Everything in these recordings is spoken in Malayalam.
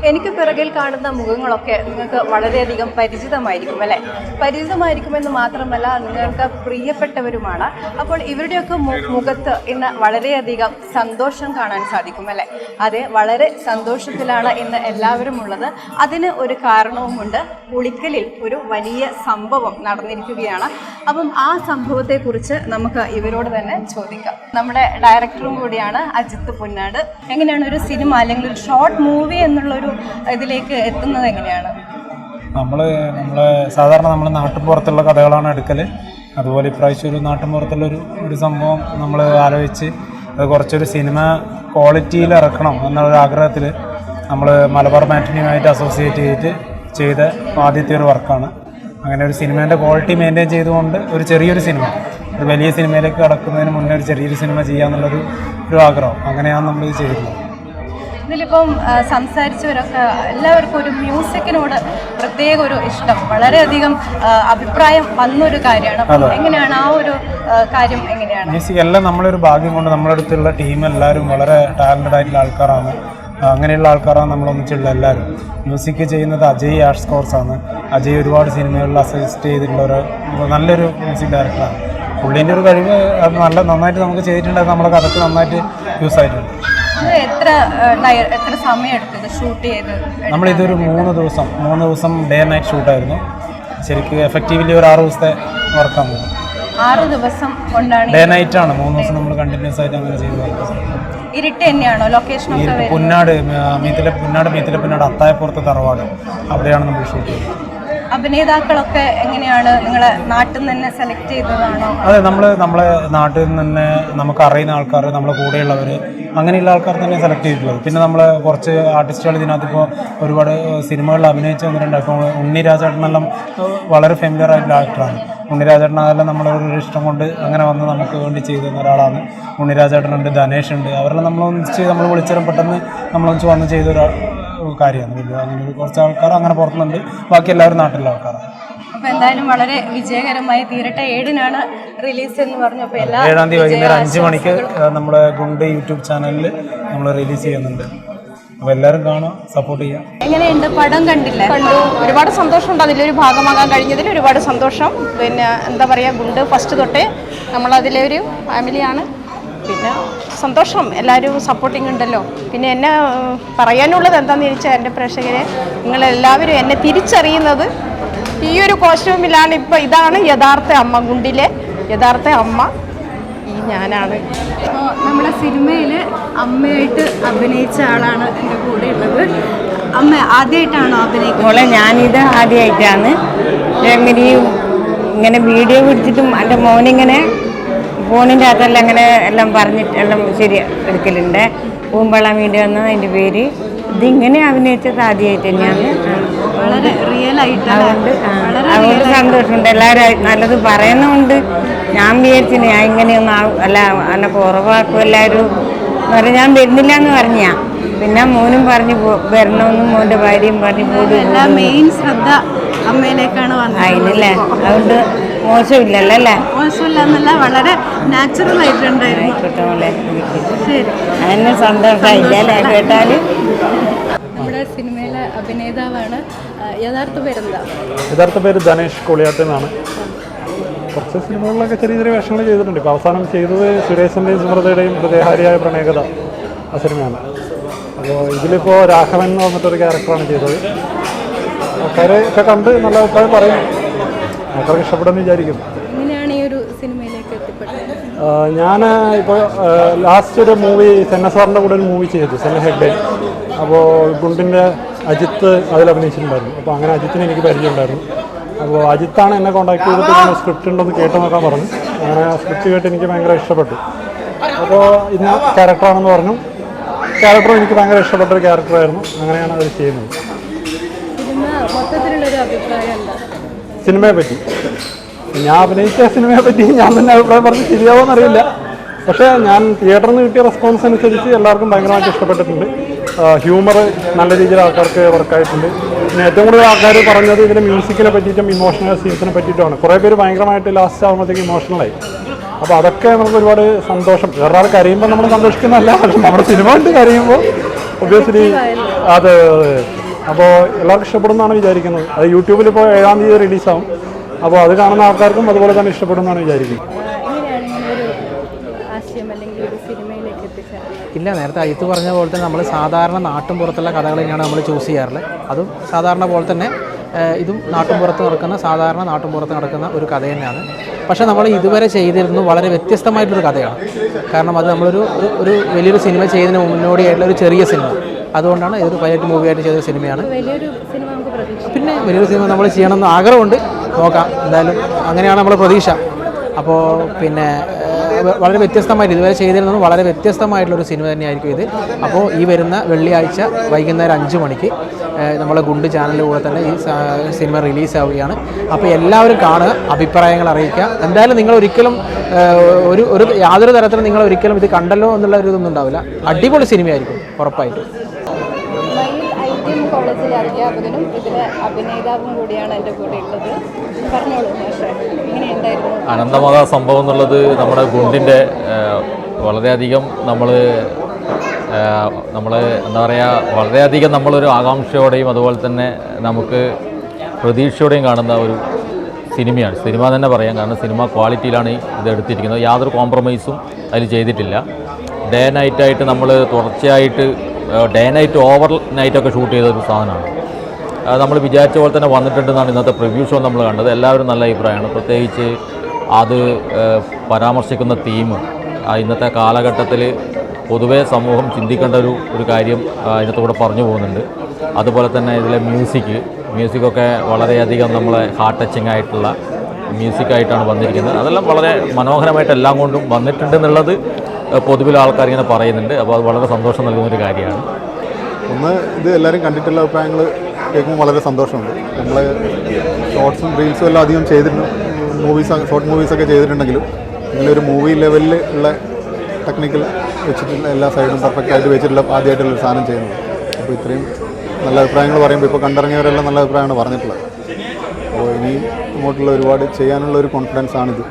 എനിക്ക് പിറകിൽ കാണുന്ന മുഖങ്ങളൊക്കെ നിങ്ങൾക്ക് വളരെയധികം പരിചിതമായിരിക്കും അല്ലേ? പരിചിതമായിരിക്കുമെന്ന് മാത്രമല്ല നിങ്ങൾക്ക് പ്രിയപ്പെട്ടവരുമാണ്. അപ്പോൾ ഇവരുടെയൊക്കെ മുഖത്ത് ഇന്ന് വളരെയധികം സന്തോഷം കാണാൻ സാധിക്കും അല്ലേ? അതെ, വളരെ സന്തോഷത്തിലാണ് ഇന്ന് എല്ലാവരും ഉള്ളത്. അതിന് ഒരു കാരണവുമുണ്ട്. ഉളിക്കലിൽ ഒരു വലിയ സംഭവം നടന്നിരിക്കുകയാണ്. അപ്പം ആ സംഭവത്തെക്കുറിച്ച് നമുക്ക് ഇവരോട് തന്നെ ചോദിക്കാം. നമ്മുടെ ഡയറക്ടറും കൂടിയാണ് അജിത്ത് പുന്നാട്. എങ്ങനെയാണ് ഒരു സിനിമ അല്ലെങ്കിൽ ഒരു ഷോർട്ട് മൂവി എന്നുള്ളൊരു ഇതിലേക്ക് എത്തുന്നത് എങ്ങനെയാണ്? നമ്മളെ സാധാരണ നമ്മൾ നാട്ടുപുറത്തുള്ള കഥകളാണ് എടുക്കൽ. അതുപോലെ ഇപ്രാവശ്യം ഒരു നാട്ടുപുറത്തുള്ളൊരു സംഭവം നമ്മൾ ആലോചിച്ച് അത് കുറച്ചൊരു സിനിമ ക്വാളിറ്റിയിൽ ഇറക്കണം എന്നുള്ളൊരു ആഗ്രഹത്തിൽ നമ്മൾ മലബാർ മാറ്റിനിയുമായിട്ട് അസോസിയേറ്റ് ചെയ്ത ആദ്യത്തെ ഒരു വർക്കാണ്. അങ്ങനെ ഒരു സിനിമേൻ്റെ ക്വാളിറ്റി മെയിൻറ്റെയിൻ ചെയ്തുകൊണ്ട് ഒരു ചെറിയൊരു സിനിമ, ഒരു വലിയ സിനിമയിലേക്ക് കടക്കുന്നതിന് മുന്നേ ഒരു ചെറിയൊരു സിനിമ ചെയ്യാന്നുള്ളൊരു ആഗ്രഹം, അങ്ങനെയാണ് നമ്മൾ ഇത് ചെയ്തിട്ടുള്ളത്. ഇതിലിപ്പം സംസാരിച്ചവരൊക്കെ എല്ലാവർക്കും ഒരു മ്യൂസിക്കിനോട് പ്രത്യേക ഒരു ഇഷ്ടം, വളരെയധികം അഭിപ്രായം വന്നൊരു കാര്യമാണ്. അപ്പം എങ്ങനെയാണ് ആ ഒരു കാര്യം എങ്ങനെയാണ്? മ്യൂസിക് എല്ലാം നമ്മളൊരു ഭാഗ്യം കൊണ്ട് നമ്മുടെ അടുത്തുള്ള ടീം എല്ലാവരും വളരെ ടാലൻറ്റഡ് ആയിട്ടുള്ള ആൾക്കാരാണ്. അങ്ങനെയുള്ള ആൾക്കാരാണ് നമ്മളൊന്നിച്ചുള്ള എല്ലാവരും. മ്യൂസിക് ചെയ്യുന്നത് അജയ് ആഷ് സ്കോർസാണ്. അജയ് ഒരുപാട് സിനിമകളിൽ അസിസ്റ്റ് ചെയ്തിട്ടുള്ള നല്ലൊരു മ്യൂസിക് ഡയറക്ടറാണ്. പുള്ളീൻ്റെ ഒരു കഴിവ് അത് നന്നായിട്ട് നമുക്ക് ചെയ്തിട്ടുണ്ട്. നമ്മുടെ കഥക്ക് നന്നായിട്ട് യൂസ് ആയിട്ടുണ്ട്. എത്ര സമയം എടുത്തത് ഷൂട്ട് ചെയ്ത്? നമ്മളിതൊരു 3 ദിവസം ഡേ ആൻഡ് നൈറ്റ് ഷൂട്ടായിരുന്നു. ശരിക്കും എഫക്റ്റീവ്ലി ഒരു 6 ദിവസത്തെ വർക്കാണ്. 6 ദിവസം കൊണ്ടാണ്? ഡേ നൈറ്റാണ്. 3 ദിവസം നമ്മൾ കണ്ടിന്യൂസ് ആയിട്ട് അങ്ങനെ ചെയ്തു. ഇരുട്ട് തന്നെയാണോ ലൊക്കേഷൻ? പുന്നാട് മീത്തിലെ അത്തായപ്പുറത്ത് തറവാട്, അവിടെയാണ് നമ്മൾ ഷൂട്ട് ചെയ്തത്. അഭിനേതാക്കളൊക്കെ എങ്ങനെയാണ്? നിങ്ങളെ നാട്ടിൽ നിന്ന് തന്നെ സെലക്ട് ചെയ്തതാണോ? അതെ, നമ്മളെ നാട്ടിൽ നിന്ന് തന്നെ നമുക്ക് അറിയുന്ന ആൾക്കാർ, നമ്മളെ കൂടെയുള്ളവർ, അങ്ങനെയുള്ള ആൾക്കാർ തന്നെ സെലക്ട് ചെയ്തിട്ടുള്ളത്. പിന്നെ നമ്മൾ കുറച്ച് ആർട്ടിസ്റ്റുകൾ ഇതിനകത്ത് ഇപ്പോൾ ഒരുപാട് സിനിമകളിൽ അഭിനയിച്ച് വന്നിട്ടുണ്ട്. ഇപ്പോൾ ഉണ്ണിരാജേട്ടനെല്ലാം വളരെ ഫെമിലിയർ ആയിട്ടുള്ള ആക്ടറാണ്. ഉണ്ണിരാജേട്ടനെല്ലാം നമ്മളൊരു ഇഷ്ടം കൊണ്ട് അങ്ങനെ വന്ന് നമുക്ക് വേണ്ടി ചെയ്തു തന്ന ഒരാളാണ്. ഉണ്ണിരാജേട്ടനുണ്ട്, ധനേഷ് ഉണ്ട്. അവരെല്ലാം നമ്മൾ വിളിച്ചാലും പെട്ടെന്ന് നമ്മളൊന്നിച്ച് വന്ന് ചെയ്തൊരു കാര്യമാണ്. അങ്ങനെ കുറച്ച് ആൾക്കാർ അങ്ങനെ പുറത്തുനിന്നുണ്ട്, ബാക്കി എല്ലാവരും നാട്ടിലുള്ള ആൾക്കാരാണ്. അപ്പോൾ എന്തായാലും വളരെ വിജയകരമായി തീരട്ടെ. 7-നാണ് റിലീസ് എന്ന് പറഞ്ഞു. അപ്പോൾ 7-ാം തീയതി വൈകുന്നേരം 5 മണിക്ക് നമ്മുടെ ഗുണ്ട് യൂട്യൂബ് ചാനലിൽ നമ്മൾ റിലീസ് ചെയ്യുന്നുണ്ട്. അപ്പോൾ എല്ലാവരും കാണാം, സപ്പോർട്ട് ചെയ്യാം. എങ്ങനെയുണ്ട് പടം? കണ്ടില്ലേ? കണ്ടു. ഒരുപാട് സന്തോഷമുണ്ട് അതിലൊരു ഭാഗമാകാൻ കഴിഞ്ഞതിൽ. ഒരുപാട് സന്തോഷം. പിന്നെ എന്താ പറയുക, ഗുണ്ട് ഫസ്റ്റ് തൊട്ടേ നമ്മളതിലെ ഒരു ഫാമിലിയാണ്. പിന്നെ സന്തോഷം, എല്ലാവരും സപ്പോർട്ടിങ് ഉണ്ടല്ലോ. പിന്നെ എന്നെ പറയാനുള്ളത് എന്താണെന്ന് ചോദിച്ചാൽ, എൻ്റെ പ്രേക്ഷകരെ, നിങ്ങളെല്ലാവരും എന്നെ തിരിച്ചറിയുന്നത് ഈ ഒരു കോസ്റ്റ്യൂമിലാണ്. ഇപ്പോൾ ഇതാണ് യഥാർത്ഥ അമ്മ, ഗുണ്ടിലെ യഥാർത്ഥ അമ്മ ഞാനാണ്. അപ്പോൾ നമ്മുടെ സിനിമയിൽ അമ്മയായിട്ട് അഭിനയിച്ച ആളാണ് എൻ്റെ കൂടെ ഉള്ളത്. അമ്മ ആദ്യമായിട്ടാണോ അഭിനയിക്കുന്നത്? മോളെ, ഞാനിത് ആദ്യമായിട്ടാണ്. ഇങ്ങനെ വീഡിയോ പിടിച്ചിട്ടും എൻ്റെ മോനിങ്ങനെ ഫോണിൻ്റെ അകത്തെല്ലാം അങ്ങനെ എല്ലാം പറഞ്ഞിട്ട് എല്ലാം ശരി എടുക്കലുണ്ട്. പൂമ്പള വീഡിയോ എന്നാണ് അതിൻ്റെ പേര്. ഇതിങ്ങനെ അഭിനയിച്ചത് ആദ്യമായിട്ട് തന്നെയാണ്. വളരെ റിയൽ ആയിട്ട് അതുകൊണ്ട് സന്തോഷമുണ്ട്. എല്ലാവരും നല്ലത് പറയുന്നുണ്ട്. ഞാൻ വിചാരിച്ചിന് ഞാൻ ഇങ്ങനെയൊന്നും അല്ല എന്നെ കുറവാക്കും എല്ലാവരും പറഞ്ഞ് ഞാൻ വരുന്നില്ല എന്ന് പറഞ്ഞാ. പിന്നെ മോനും പറഞ്ഞു വരണമെന്നും മോൻ്റെ ഭാര്യയും പറഞ്ഞു പോയി. മെയിൻ ശ്രദ്ധ അമ്മയിലേക്കാണ് വന്നത്. അതിനല്ലേ, അതുകൊണ്ട് മോശമില്ലല്ലോ അല്ലേ? മോശമില്ല എന്നല്ല, വളരെ നാച്ചുറൽ ആയിട്ടുണ്ടായിരുന്നു. ശരി, അതിന് സന്തോഷമായില്ല അല്ലേ കേട്ടാൽ? നമ്മുടെ സിനിമയിലെ അഭിനേതാവാണ്. യഥാർത്ഥ പേരെന്താ? യഥാർത്ഥ പേര് ധനേഷ് കോളിയാട്ട് എന്നാണ്. കുറച്ച് സിനിമകളിലൊക്കെ ചെറിയ ചെറിയ വേഷങ്ങൾ ചെയ്തിട്ടുണ്ട്. ഇപ്പോൾ അവസാനം ചെയ്തത് സുരേഷിൻ്റെയും സുമൃതയുടെയും ഹൃദയഹാരിയായ പ്രണയകഥ, ആ സിനിമയാണ്. അപ്പോൾ ഇതിലിപ്പോൾ രാഘവൻ എന്ന് പറഞ്ഞിട്ടൊരു ക്യാരക്ടറാണ് ചെയ്തത്. ആൾക്കാരെ ഒക്കെ കണ്ട് നല്ല അഭിപ്രായം പറയും. ആൾക്കാർക്ക് ഇഷ്ടപ്പെടുമെന്ന് വിചാരിക്കുന്നു. എങ്ങനെയാണ് ഈ ഒരു സിനിമയിലേക്ക് എത്തിപ്പെട്ടത്? ഞാൻ ഇപ്പോൾ ലാസ്റ്റ് ഒരു മൂവി സെന്ന സാറിൻ്റെ കൂടെ ഒരു മൂവി ചെയ്തു, സെന്ന ഹെഗ്ഡേ. അപ്പോൾ ഗുണ്ടിൻ്റെ അജിത്ത് അതിൽ അഭിനയിച്ചിട്ടുണ്ടായിരുന്നു. അപ്പോൾ അങ്ങനെ അജിത്തിന് എനിക്ക് പരിചയമുണ്ടായിരുന്നു. അപ്പോൾ അജിത്താണ് എന്നെ കോൺടാക്ട് ചെയ്തിട്ട് ഇങ്ങനെ സ്ക്രിപ്റ്റ് ഉണ്ടെന്ന് കേട്ട് നോക്കാൻ പറഞ്ഞു. അങ്ങനെ ആ സ്ക്രിപ്റ്റ് കേട്ട് എനിക്ക് ഭയങ്കര ഇഷ്ടപ്പെട്ടു. അപ്പോൾ ഇന്ന ക്യാരക്ടറാണെന്ന് പറഞ്ഞു. ക്യാരക്ടറും എനിക്ക് ഭയങ്കര ഇഷ്ടപ്പെട്ടൊരു ക്യാരക്ടറായിരുന്നു. അങ്ങനെയാണ് അത് ചെയ്യുന്നത്. സിനിമയെ പറ്റി ഞാൻ അഭിനയിച്ച സിനിമയെ പറ്റി ഞാൻ തന്നെ അഭിപ്രായം പറഞ്ഞ് ശരിയാവുമെന്നറിയില്ല. പക്ഷേ ഞാൻ തിയേറ്ററിൽ നിന്ന് കിട്ടിയ റെസ്പോൺസ് അനുസരിച്ച് എല്ലാവർക്കും ഭയങ്കരമായിട്ട് ഇഷ്ടപ്പെട്ടിട്ടുണ്ട്. ഹ്യൂമർ നല്ല രീതിയിൽ ആൾക്കാർക്ക് വർക്കായിട്ടുണ്ട്. പിന്നെ ഏറ്റവും കൂടുതൽ ആൾക്കാർ പറഞ്ഞത് ഇതിൻ്റെ മ്യൂസിക്കിനെ പറ്റിയിട്ടും ഇമോഷണൽ സീൻസിനെ പറ്റിയിട്ടുമാണ്. കുറേ പേര് ഭയങ്കരമായിട്ട് ലാസ്റ്റ് ആകുമ്പോഴത്തേക്ക് ഇമോഷണലായി. അപ്പോൾ അതൊക്കെ നമുക്ക് ഒരുപാട് സന്തോഷം. വേറൊരാൾ കരയുമ്പോൾ നമ്മൾ സന്തോഷിക്കുന്നതല്ല, നമ്മുടെ സിനിമ കണ്ട് കരയുമ്പോൾ ഒബ്വിയസ്ലി അതെ അതെ. അപ്പോൾ എല്ലാവർക്കും ഇഷ്ടപ്പെടുമെന്നാണ് വിചാരിക്കുന്നത്. അത് യൂട്യൂബിൽ ഇപ്പോൾ 7-ാം തീയതി റിലീസാവും. അപ്പോൾ അത് കാണുന്ന ആൾക്കാർക്കും അതുപോലെ തന്നെ ഇഷ്ടപ്പെടുമെന്നാണ് വിചാരിക്കുന്നത്. ഇല്ല, നേരത്തെ അയ്യത്ത് പറഞ്ഞ പോലെ തന്നെ നമ്മൾ സാധാരണ നാട്ടും പുറത്തുള്ള കഥകൾ തന്നെയാണ് നമ്മൾ ചൂസ് ചെയ്യാറുള്ളത്. അതും സാധാരണ പോലെ തന്നെ ഇതും നാട്ടുംപുറത്ത് നടക്കുന്ന സാധാരണ നാട്ടുംപുറത്ത് നടക്കുന്ന ഒരു കഥ തന്നെയാണ്. പക്ഷേ നമ്മൾ ഇതുവരെ ചെയ്തിരുന്നു വളരെ വ്യത്യസ്തമായിട്ടൊരു കഥയാണ്. കാരണം അത് നമ്മളൊരു ഒരു വലിയൊരു സിനിമ ചെയ്തതിന് മുന്നോടിയായിട്ടുള്ള ഒരു ചെറിയ സിനിമ, അതുകൊണ്ടാണ് ഇതൊരു പൈലറ്റ് മൂവിയായിട്ട് ചെയ്ത സിനിമയാണ്. പിന്നെ വലിയൊരു സിനിമ നമ്മൾ ചെയ്യണമെന്ന് ആഗ്രഹമുണ്ട്, നോക്കാം എന്തായാലും, അങ്ങനെയാണ് നമ്മൾ പ്രതീക്ഷ. അപ്പോൾ പിന്നെ വളരെ വ്യത്യസ്തമായിട്ട് ഇതുവരെ ചെയ്തിരുന്നത് വളരെ വ്യത്യസ്തമായിട്ടുള്ളൊരു സിനിമ തന്നെയായിരിക്കും ഇത്. അപ്പോൾ ഈ വരുന്ന വെള്ളിയാഴ്ച വൈകുന്നേരം 5 മണിക്ക് നമ്മളെ ഗുണ്ട് ചാനലിലൂടെ തന്നെ ഈ സിനിമ റിലീസാവുകയാണ്. അപ്പോൾ എല്ലാവരും കാണുക, അഭിപ്രായങ്ങൾ അറിയിക്കുക. എന്തായാലും നിങ്ങൾ ഒരിക്കലും ഒരു യാതൊരു തരത്തിലും നിങ്ങൾ ഒരിക്കലും ഇത് കണ്ടല്ലോ എന്നുള്ള ഒരു ഇതൊന്നും ഉണ്ടാവില്ല. അടിപൊളി സിനിമയായിരിക്കും ഉറപ്പായിട്ടും. കോളേജിലെ അധ്യാപകനും ഇതിലെ അഭിനേതാവും കൂടിയാണ് എൻ്റെ കൂടെ ഉള്ളത്. പറഞ്ഞോളൂ മാഷേ, എങ്ങനെയുണ്ടായിരുന്നു? അനന്തമാത സംഭവം എന്നുള്ളത് നമ്മുടെ ഗുണ്ടിൻ്റെ വളരെയധികം നമ്മൾ എന്താ പറയുക, വളരെയധികം നമ്മളൊരു ആകാംക്ഷയോടെയും അതുപോലെ തന്നെ നമുക്ക് പ്രതീക്ഷയോടെയും കാണുന്ന ഒരു സിനിമയാണ്. സിനിമ തന്നെ പറയാം, കാരണം സിനിമ ക്വാളിറ്റിയിലാണ് ഇത് എടുത്തിരിക്കുന്നത്. യാതൊരു കോംപ്രമൈസും അതിൽ ചെയ്തിട്ടില്ല. ഡേ നൈറ്റായിട്ട് നമ്മൾ തുടർച്ചയായിട്ട് ഡേ നൈറ്റ് ഓവർ നൈറ്റൊക്കെ ഷൂട്ട് ചെയ്തൊരു സാധനമാണ്. നമ്മൾ വിചാരിച്ച പോലെ തന്നെ വന്നിട്ടുണ്ടെന്നാണ് ഇന്നത്തെ പ്രിവ്യൂ ഷോ നമ്മൾ കണ്ടത്. എല്ലാവരും നല്ല അഭിപ്രായമാണ്. പ്രത്യേകിച്ച് അത് പരാമർശിക്കുന്ന തീം ഇന്നത്തെ കാലഘട്ടത്തിൽ പൊതുവേ സമൂഹം ചിന്തിക്കേണ്ട ഒരു കാര്യം ഇതിനകത്തൂടെ പറഞ്ഞു പോകുന്നുണ്ട്. അതുപോലെ തന്നെ ഇതിലെ മ്യൂസിക്കൊക്കെ വളരെയധികം നമ്മളെ ഹാർട്ട് ടച്ചിങ് ആയിട്ടുള്ള മ്യൂസിക്കായിട്ടാണ് വന്നിരിക്കുന്നത്. അതെല്ലാം വളരെ മനോഹരമായിട്ട് എല്ലാം കൊണ്ടും വന്നിട്ടുണ്ടെന്നുള്ളത് പൊതുവിൽ ആൾക്കാർ ഇങ്ങനെ പറയുന്നുണ്ട്. അപ്പോൾ അത് വളരെ സന്തോഷം നൽകുന്നൊരു കാര്യമാണ്. ഒന്ന്, ഇത് എല്ലാവരും കണ്ടിട്ടുള്ള അഭിപ്രായങ്ങൾ കേൾക്കുമ്പോൾ വളരെ സന്തോഷമുണ്ട്. നമ്മൾ ഷോർട്സും റീൽസും എല്ലാം അധികം ചെയ്തിട്ടുണ്ട്, ഷോർട്ട് മൂവീസൊക്കെ ചെയ്തിട്ടുണ്ടെങ്കിലും ഇങ്ങനൊരു മൂവി ലെവലിൽ ഉള്ള ടെക്നിക്കൽ വെച്ചിട്ടുള്ള എല്ലാ സൈഡും പെർഫെക്റ്റായിട്ട് വെച്ചിട്ടുള്ള ആദ്യമായിട്ടുള്ളൊരു സാധനം ചെയ്യുന്നത്. അപ്പോൾ ഇത്രയും നല്ല അഭിപ്രായങ്ങൾ പറയുമ്പോൾ ഇപ്പോൾ കണ്ടിറങ്ങിയവരെല്ലാം നല്ല അഭിപ്രായമാണ് പറഞ്ഞിട്ടുള്ളത്. അപ്പോൾ ഇനിയും അങ്ങോട്ടുള്ള ഒരുപാട് ചെയ്യാനുള്ള ഒരു കോൺഫിഡൻസ് ആണിത്.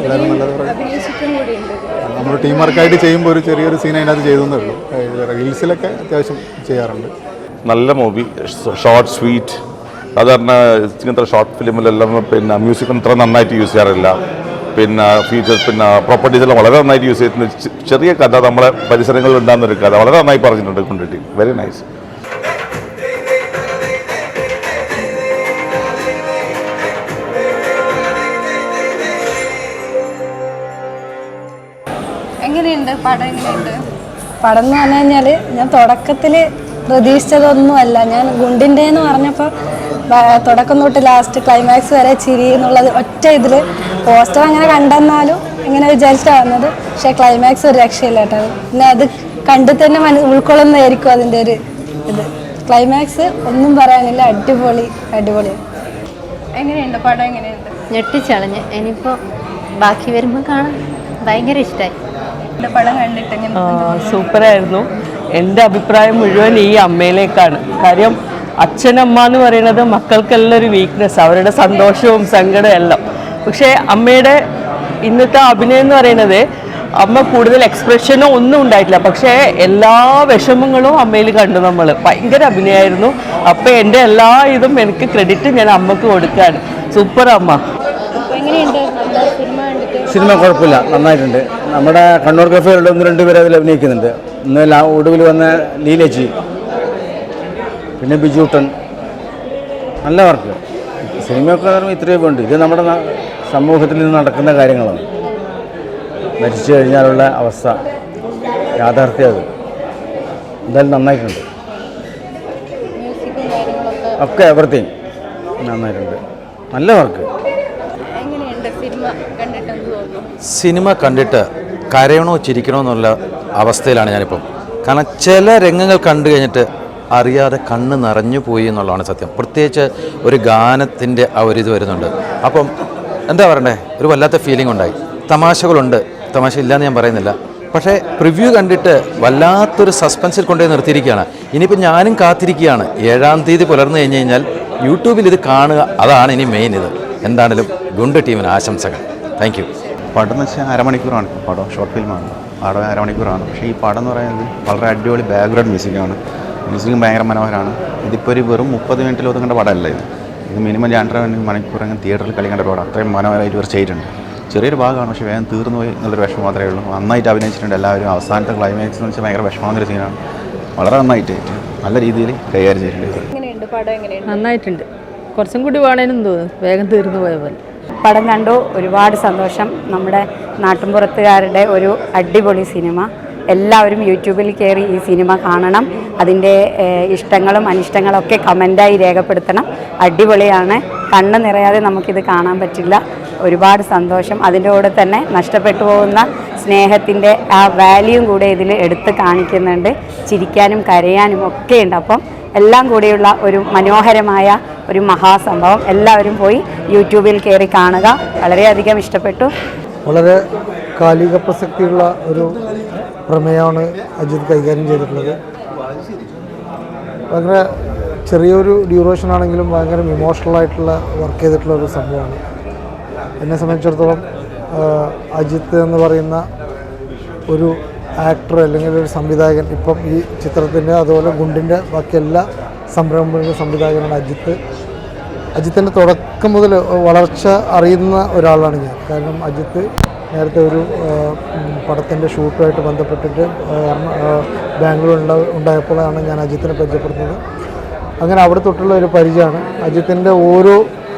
എല്ലാവരും നല്ലത് പറയും. നമ്മൾ ടീം വർക്കായിട്ട് ചെയ്യുമ്പോൾ ഒരു ചെറിയൊരു സീൻ അതിനകത്ത് ചെയ്തേ ഉള്ളൂ. റീൽസിലൊക്കെ അത്യാവശ്യം ചെയ്യാറുണ്ട്. നല്ല മൂവി, ഷോർട്ട് സ്വീറ്റ്. സാധാരണ ഇങ്ങനത്തെ ഷോർട്ട് ഫിലിമിലെല്ലാം പിന്നെ മ്യൂസിക് അത്ര നന്നായിട്ട് യൂസ് ചെയ്യാറില്ല. പിന്നെ ഫീച്ചേഴ്സ്, പിന്നെ പ്രോപ്പർട്ടീസ് എല്ലാം വളരെ നന്നായിട്ട് യൂസ് ചെയ്യുന്നത്. ചെറിയ കഥ, നമ്മളെ പരിസരങ്ങളിൽ ഉണ്ടാകുന്നൊരു കഥ വളരെ നന്നായി പറഞ്ഞിട്ടുണ്ട് കൊണ്ടിട്ട്. Very nice. എങ്ങനെയുണ്ട് പടം? എങ്ങനെയുണ്ട് പടം എന്ന് പറഞ്ഞു കഴിഞ്ഞാൽ ഞാൻ തുടക്കത്തിൽ പ്രതീക്ഷിച്ചതൊന്നുമല്ല. ഞാൻ ഗുണ്ടിൻ്റെ എന്ന് പറഞ്ഞപ്പോൾ തുടക്കം തൊട്ട് ലാസ്റ്റ് ക്ലൈമാക്സ് വരെ ചിരി എന്നുള്ളത് ഒറ്റ ഇതിൽ പോസ്റ്റർ അങ്ങനെ കണ്ടെന്നാലും ഇങ്ങനെ വിചാരിച്ചിട്ടാണ് വന്നത്. പക്ഷേ ക്ലൈമാക്സ് ഒരു രക്ഷയില്ല കേട്ടോ. പിന്നെ അത് കണ്ടു തന്നെ ഉൾക്കൊള്ളുന്നതായിരിക്കും അതിൻ്റെ ഒരു ഇത്. ക്ലൈമാക്സ് ഒന്നും പറയാനില്ല, അടിപൊളി. എങ്ങനെയുണ്ട് പടം? എങ്ങനെയുണ്ട്? ഞെട്ടിച്ചളഞ്ഞ്. ഇനിയിപ്പോൾ ബാക്കി വരുമ്പോൾ കാണാം. ഭയങ്കര ഇഷ്ടമായി പടം കണ്ടിട്ട്. സൂപ്പറായിരുന്നു. എൻ്റെ അഭിപ്രായം മുഴുവൻ ഈ അമ്മയിലേക്കാണ്. കാര്യം അച്ഛനമ്മ എന്ന് പറയുന്നത് മക്കൾക്കെല്ലാം ഒരു വീക്ക്നെസ്, അവരുടെ സന്തോഷവും സങ്കടവും എല്ലാം. പക്ഷേ അമ്മയുടെ ഇന്നത്തെ അഭിനയം എന്ന് പറയുന്നത്, അമ്മ കൂടുതൽ എക്സ്പ്രഷനോ ഒന്നും ഉണ്ടായിട്ടില്ല, പക്ഷേ എല്ലാ വിഷമങ്ങളും അമ്മയിൽ കണ്ടു നമ്മൾ. ഭയങ്കര അഭിനയമായിരുന്നു. അപ്പോൾ എൻ്റെ എല്ലാ ഇതും എനിക്ക് ക്രെഡിറ്റ് ഞാൻ അമ്മക്ക് കൊടുക്കുകയാണ്. സൂപ്പർ അമ്മ. സിനിമ കുഴപ്പമില്ല, നന്നായിട്ടുണ്ട്. നമ്മുടെ കണ്ണൂർ കഫേയിലുള്ള 1-2 പേര് അതിൽ അഭിനയിക്കുന്നുണ്ട്. ഇന്ന് ഒടുവിൽ വന്ന ലീലേച്ചി, പിന്നെ ബിജൂട്ടൻ, നല്ല വർക്ക്. സിനിമയൊക്കെ ഇത്രയും ഉണ്ട്. ഇത് നമ്മുടെ സമൂഹത്തിൽ നിന്ന് നടക്കുന്ന കാര്യങ്ങളാണ്. മരിച്ചു കഴിഞ്ഞാലുള്ള അവസ്ഥ, യാഥാർത്ഥ്യം, അത് എന്തായാലും നന്നായിട്ടുണ്ട്. ഒക്കെ എവറിത്തിങ് നന്നായിട്ടുണ്ട്. നല്ല വർക്ക്. സിനിമ കണ്ടിട്ട് കരയണോ ചിരിക്കണോ എന്നുള്ള അവസ്ഥയിലാണ് ഞാനിപ്പം. കാരണം ചില രംഗങ്ങൾ കണ്ടു കഴിഞ്ഞിട്ട് അറിയാതെ കണ്ണ് നിറഞ്ഞു പോയി എന്നുള്ളതാണ് സത്യം. പ്രത്യേകിച്ച് ഒരു ഗാനത്തിൻ്റെ ആ ഒരു ഇത് വരുന്നുണ്ട്. അപ്പം എന്താ പറയണ്ടേ, ഒരു വല്ലാത്ത ഫീലിംഗ് ഉണ്ടായി. തമാശകളുണ്ട്, തമാശ ഇല്ലയെന്ന് ഞാൻ പറയുന്നില്ല. പക്ഷേ പ്രിവ്യൂ കണ്ടിട്ട് വല്ലാത്തൊരു സസ്പെൻസിൽ കൊണ്ടുപോയി നിർത്തിയിരിക്കുകയാണ്. ഇനിയിപ്പോൾ ഞാനും കാത്തിരിക്കുകയാണ് 7-ാം തീയതി പുലർന്നു കഴിഞ്ഞ് കഴിഞ്ഞാൽ യൂട്യൂബിൽ ഇത് കാണുക. അതാണ് ഇനി മെയിൻ. ഇത് എന്താണെങ്കിലും ഗുണ്ട് ടീമിന് ആശംസകൾ. Thank you. പടം എന്ന് വെച്ചാൽ 1/2 മണിക്കൂറാണ് പടം. ഷോർട്ട് ഫിലിമാണ്. പടം അരമണിക്കൂറാണ്. പക്ഷേ ഈ പടം എന്ന് പറയുന്നത് വളരെ അടിപൊളി ബാക്ക്ഗ്രൗണ്ട് മ്യൂസിക്കാണ്. മ്യൂസിക്കും ഭയങ്കര മനോഹരമാണ്. ഇതിപ്പോൾ ഒരു വെറും 30 മിനിറ്റിൽ ഒതുങ്ങേണ്ട പടമല്ല ഇത് മിനിമം 2.5 മണിക്കൂർ അങ്ങനെ തിയേറ്ററിൽ കളിക്കേണ്ട ഒരു പടം. അത്രയും മനോഹരമായിട്ട് ഇവർ ചെയ്തിട്ടുണ്ട്. ചെറിയൊരു ഭാഗമാണ്, പക്ഷേ വേഗം തീർന്നു പോയി എന്നുള്ളൊരു വിഷമം മാത്രമേ ഉള്ളൂ. നന്നായിട്ട് അഭിനയിച്ചിട്ടുണ്ട് എല്ലാവരും. അവസാനത്തെ ക്ലൈമാക്സ് എന്ന് വെച്ചാൽ ഭയങ്കര വിഷമമാകുന്നൊരു സീനാണ്. വളരെ നന്നായിട്ട് നല്ല രീതിയിൽ കൈകാര്യം ചെയ്തിട്ടുണ്ട്. നന്നായിട്ടുണ്ട്. കുറച്ചും കൂടി വേണേനും തോന്നുന്നു, വേഗം തീർന്നു പോയ പോലെ. പടം കണ്ടു, ഒരുപാട് സന്തോഷം. നമ്മുടെ നാട്ടുമ്പുറത്തുകാരുടെ ഒരു അടിപൊളി സിനിമ. എല്ലാവരും യൂട്യൂബിൽ കയറി ഈ സിനിമ കാണണം. അതിൻ്റെ ഇഷ്ടങ്ങളും അനിഷ്ടങ്ങളും ഒക്കെ കമൻറ്റായി രേഖപ്പെടുത്തണം. അടിപൊളിയാണ്. കണ്ണ് നിറയാതെ നമുക്കിത് കാണാൻ പറ്റില്ല. ഒരുപാട് സന്തോഷം. അതിൻ്റെ കൂടെ തന്നെ നഷ്ടപ്പെട്ടു പോകുന്ന സ്നേഹത്തിൻ്റെ ആ വാല്യൂം കൂടെ ഇതിൽ എടുത്ത് കാണിക്കുന്നുണ്ട്. ചിരിക്കാനും കരയാനും ഒക്കെ ഉണ്ട്. അപ്പം എല്ലാം കൂടിയുള്ള ഒരു മനോഹരമായ ഒരു മഹാസംഭവം. എല്ലാവരും പോയി യൂട്യൂബിൽ കയറി കാണുക. വളരെയധികം ഇഷ്ടപ്പെട്ടു. വളരെ കാലിക പ്രസക്തിയുള്ള ഒരു പ്രമേയമാണ് അജിത് കൈകാര്യം ചെയ്തിട്ടുള്ളത്. ഭയങ്കര ചെറിയൊരു ഡ്യൂറേഷൻ ആണെങ്കിലും ഭയങ്കര ഇമോഷണലായിട്ടുള്ള വർക്ക് ചെയ്തിട്ടുള്ള ഒരു സംഭവമാണ്. എന്നെ സംബന്ധിച്ചിടത്തോളം അജിത്ത് എന്ന് പറയുന്ന ഒരു ആക്ടർ അല്ലെങ്കിൽ ഒരു സംവിധായകൻ, ഇപ്പം ഈ ചിത്രത്തിൻ്റെ അതുപോലെ ഗുണ്ടിൻ്റെ ബാക്കി എല്ലാ സംരംഭങ്ങളുടെ സംവിധായകനാണ് അജിത്ത്. അജിത്തിൻ്റെ തുടക്കം മുതൽ വളർച്ച അറിയുന്ന ഒരാളാണ് ഞാൻ. കാരണം അജിത്ത് നേരത്തെ ഒരു പടത്തിൻ്റെ ഷൂട്ടുമായിട്ട് ബന്ധപ്പെട്ടിട്ട് ബാംഗ്ലൂർ ഉണ്ടായപ്പോഴാണ് ഞാൻ അജിത്തിനെ പരിചയപ്പെടുന്നത്. അങ്ങനെ അവിടെ തൊട്ടുള്ള ഒരു പരിചയമാണ്. അജിത്തിൻ്റെ ഓരോ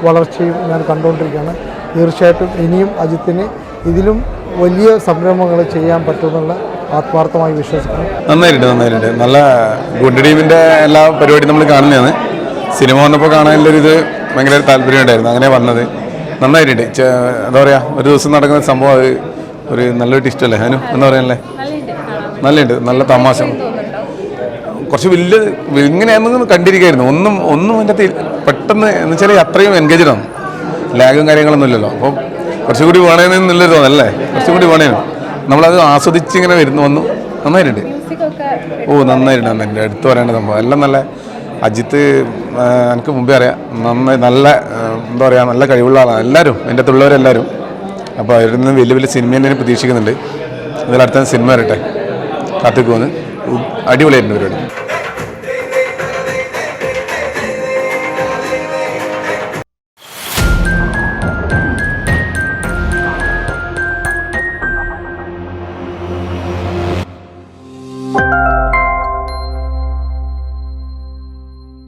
വളർച്ചയും ഞാൻ കണ്ടുകൊണ്ടിരിക്കുകയാണ്. തീർച്ചയായിട്ടും ഇനിയും അജിത്തിന് ഇതിലും വലിയ സംരംഭങ്ങൾ ചെയ്യാൻ പറ്റുമെന്നുള്ള ആത്മാർത്ഥമായി വിശ്വസിക്കുന്നു. നന്നായിട്ടുണ്ട്. നല്ല ഗുഡ് ടീമിൻ്റെ എല്ലാ പരിപാടിയും നമ്മൾ കാണുന്നതാണ്. സിനിമ വന്നപ്പോൾ കാണാനുള്ളൊരിത് ഭയങ്കര താല്പര്യമുണ്ടായിരുന്നു. അങ്ങനെ വന്നത് നന്നായിട്ടുണ്ട്. എന്താ പറയുക, ഒരു ദിവസം നടക്കുന്ന സംഭവം അത് ഒരു നല്ലൊരു ടിസ്റ്റല്ലേ അതിന് എന്താ പറയാനല്ലേ, നല്ലുണ്ട്. നല്ല തമാശ, കുറച്ച് വലിയ ഇങ്ങനെയാണെന്ന് കണ്ടിരിക്കുകയായിരുന്നു. ഒന്നും അതിൻ്റെ പെട്ടെന്ന് എന്ന് വെച്ചാൽ അത്രയും എൻഗേജഡാണ്. ലാഗും കാര്യങ്ങളൊന്നും ഇല്ലല്ലോ. അപ്പം കുറച്ചുകൂടി വേണമെന്നുള്ളൊരു തോന്നല്ലേ, കുറച്ചുകൂടി വേണേനും നമ്മളത് ആസ്വദിച്ച് ഇങ്ങനെ വന്നു. നന്നായിട്ടുണ്ട്. നന്നായിട്ടുണ്ട്. എടുത്തു പറയേണ്ട സംഭവം എല്ലാം നല്ല. അജിത്ത് എനിക്ക് മുമ്പേ അറിയാം, നല്ല എന്താ പറയുക, നല്ല കഴിവുള്ള ആളാണ്. എല്ലാവരും എൻ്റെ അടുത്തുള്ളവരെല്ലാവരും. അപ്പോൾ അവരിൽ നിന്ന് വലിയ വലിയ സിനിമ തന്നെ പ്രതീക്ഷിക്കുന്നുണ്ട്. അതിലടുത്ത സിനിമ വരട്ടെ, കാത്തിക്കുമെന്ന്. അടിപൊളിയായിട്ടുണ്ട് പരിപാടി.